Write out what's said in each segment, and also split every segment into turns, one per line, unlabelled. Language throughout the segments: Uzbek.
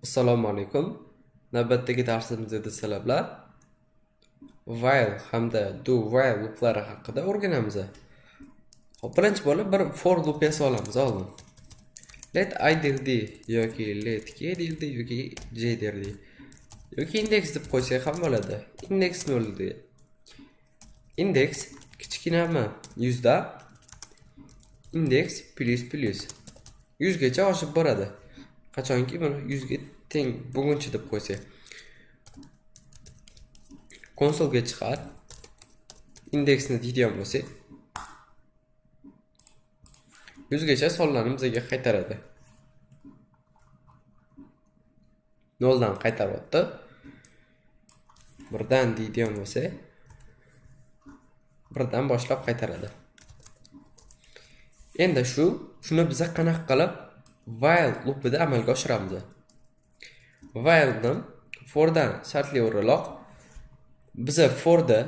Assalomu alaykum. Navbatdagi darsimizda sizlar while hamda do while looplari haqida o'rganamiz. Hop, birinchi bo'lib bir for loop yasab olamiz oldin. Let I derdi yoki let k derdi yoki j derdi. Yoki index deb qo'ysak ham bo'ladi. Index 0 derdi. Index kichkinami 100 da index plus 100 gacha oshib boradi. Qachonki buni 100 ga teng buguncha deb qo'ysak. Konsolga chiqar. Indeksni deydigan bo'lsak 100 gacha sonlarni bizga qaytaradi. 0 dan qaytaryapti. 1 dan deydigan bo'lsak 1 dan boshlab qaytaradi. Endi shuni biz qanaqa qilib while loopida amalga oshiramiz. While ni for dan shartli o'rinliq biza forda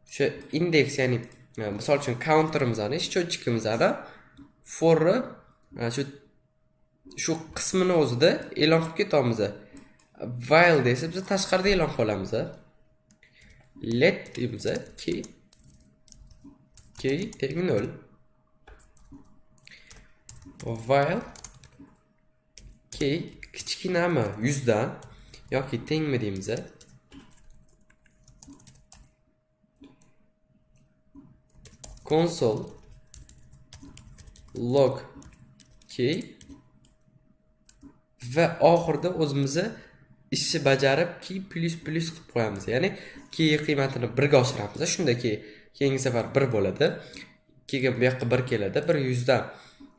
o'sha index, ya'ni misol uchun counterimizni, счетчикimizni forni shu qismini o'zida e'lon qilib ketamiz. While desa biz tashqarida e'lon qilamiz. Let deymiz k teng 0. While k kichkinami 100 dan yoki tengmi deymiz. Console log k va oxirida o'zimizni ishni bajarib k plus qilib qo'yamiz. Ya'ni k qiymatini 1 ga oshiramiz. Shunda keyingi safar 1 bo'ladi. Keyin bu yoqqa 1 keladi. 1 100 dan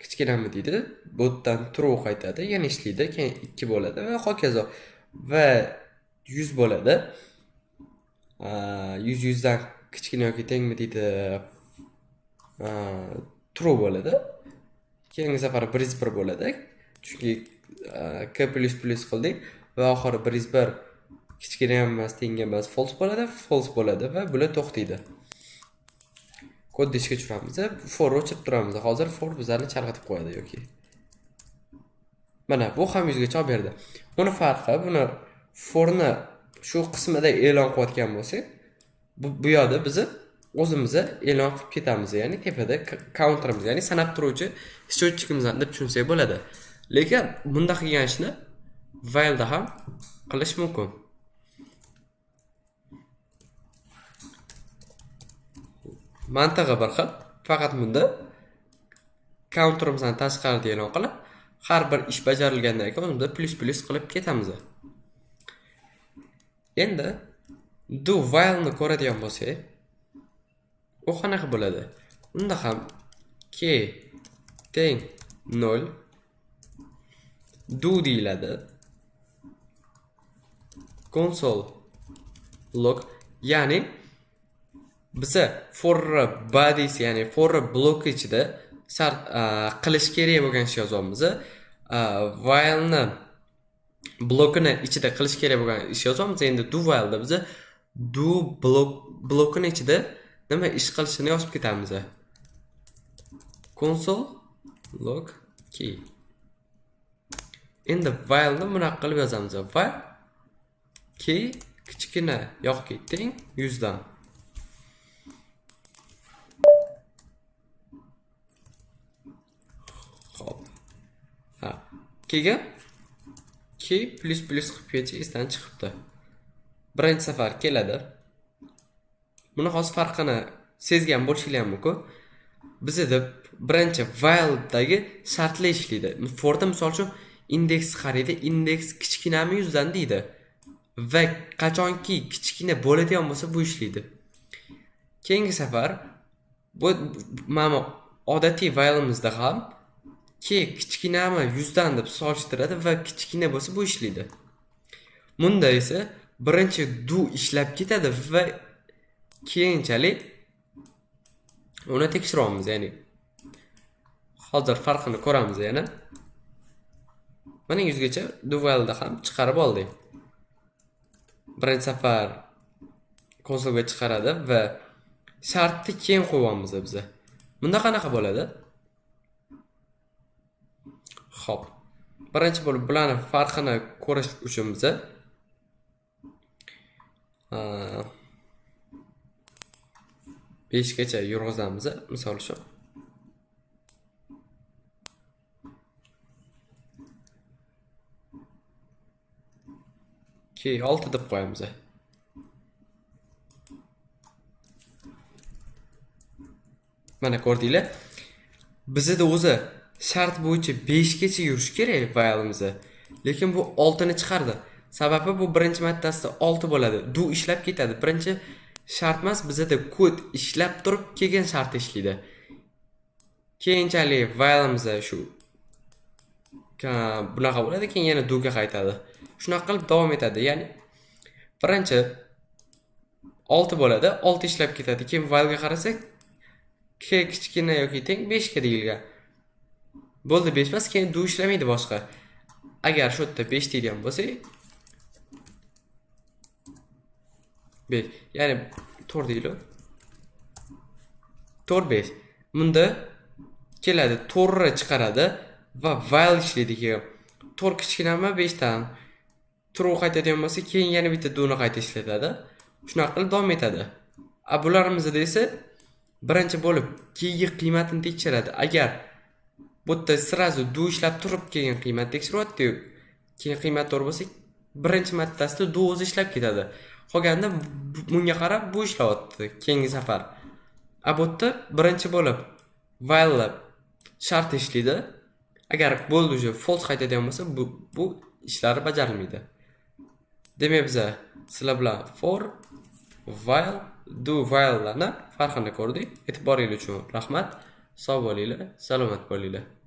kichkinami deydi. Bu yerdan true qaytadi, yana ishlaydi. Keyin 2 bo'ladi va hokazo. Va 100 bo'ladi. 100 dan kichkina yoki tengmi deydi. True bo'ladi. Keyingi safar 1 bo'ladi. Chunki k plus qildik va oxiri 1 kichkina ham emas, teng emas, false bo'ladi va bular to'xtaydi. Kodni ishga tushiramiz. For o'chirib turamiz. Hozir for bizlarni chalg'itib qo'yadi yoki. Mana bu ham 100 gacha olib berdi. Buni farqi, buni forni shu qismida e'lon qilayotgan bo'lsak, bu yoqda bizni o'zimizni e'lon qilib ketamiz. Ya'ni tepada counterimiz, ya'ni sanab turuvchi счетчикimizni deb tushunsak bo'ladi. Lekin bunda qilgan ishni while da ham qilish mumkin. Mantig'i bir xil, faqat bunda counterimizni tashqarida e'lon qilib, har bir ish bajarilgandan keyin unda plus qilib ketamiz. Endi do while ni ko'radigan bo'lsak, u qanaqa bo'ladi? Unda ham k teng 0 do deyiladi. Console log, ya'ni biza for bodies, ya'ni for blok ichida qilish kerak bo'lgan ish yozamiz. While ni blokini ichida qilish kerak bo'lgan ish yozamiz. Endi do while da biza do blokini ichida nima ish qilishini yozib ketamiz. Console log key. Endi while ni bunaqa qilib yozamiz. While k kichkina yoki teng 100 dan. Xo'p. Kega k plus qilib ketish isdan chiqibdi. Birinchi safar keladi. Buni hozir farqini sezgan bo'lishingiz mumkin. Bizda birinchi while dagi shartli ishlaydi. Forda misol uchun index qaraydi, index kichkinami 100 dan deydi. Va qachonki kichkina bo'ladigan bo'lsa bu ishlaydi. Keyingi safar bu mana odatiy while'imizda ham k kichkinami 100 dan deb solishtiradi va kichkina bo'lsa bu ishlaydi. Bunda esa birinchi do ishlab ketadi va keyinchalik uni tekshiramiz. Ya'ni hozir farqini ko'ramiz yana. Mana 100 gacha do while da ham chiqarib oldik. Birinchi safar konsolga chiqaradi va shartni keyin qo'yamiz biz. Bunda qanaqa bo'ladi? Xo'p. birinchi bo'lib bularni farqini ko'rish uchun biz 5 gacha yurg'izamiz, misol uchun. Keyin 6 deb qo'yamiz. Mana ko'rdinglar? Bizda o'zi shart bo'yicha 5 gacha yurish kerak faylimiz. Lekin bu 6 ni chiqardi. Sababi bu birinchi mattasida 6 bo'ladi. Du ishlab ketadi. Birinchi shart emas, bizda kod ishlab turib kelgan shart ishlaydi. Keyinchalik faylimiz shu bunaqa bo'ladi, keyin yana do'ga qaytadi. Shunaqa qilib davom etadi. Ya'ni birinchi 6 bo'ladi, 6 ishlab ketadi. Keyin faylga qarasak, k kichkina yoki teng 5 ga deyilgan. Bo'ldi 5 emas, keyin do ishlamaydi boshqa. Agar shu yerda 5 deydigan bo'lsak, 5, ya'ni 4 deylik. 4 5. Bunda keladi, 4 chiqaradi va while ishlaydi keyin. 4 kichkinami 5 dan true qaytadigan bo'lsa, keyin yana bitta do'ni qayta ishlatadi. Shunaqa qilib davom etadi. Bularimizni esa birinchi bo'lib keyingi qiymatini tekshiradi. Agar bu yerda sirazu do ishlab turib keyin qiymat tekshiryapti, keyin qiymat to'g'ri bo'lsa, birinchi martasida do o'zi ishlab ketadi. Qolganda bunga qarab bu ishlayapti keyingi safar. Bu yerda birinchi bo'lib while shart ishlaydi. Agar bo'ldi uje false qaytadigan bo'lsa, bu ishlar bajarilmaydi. Demak biz sizlar bilan for, while, do, while'larni farqini ko'rdik. E'tiboringiz uchun rahmat. Sog' bo'linglar, salomat bo'linglar.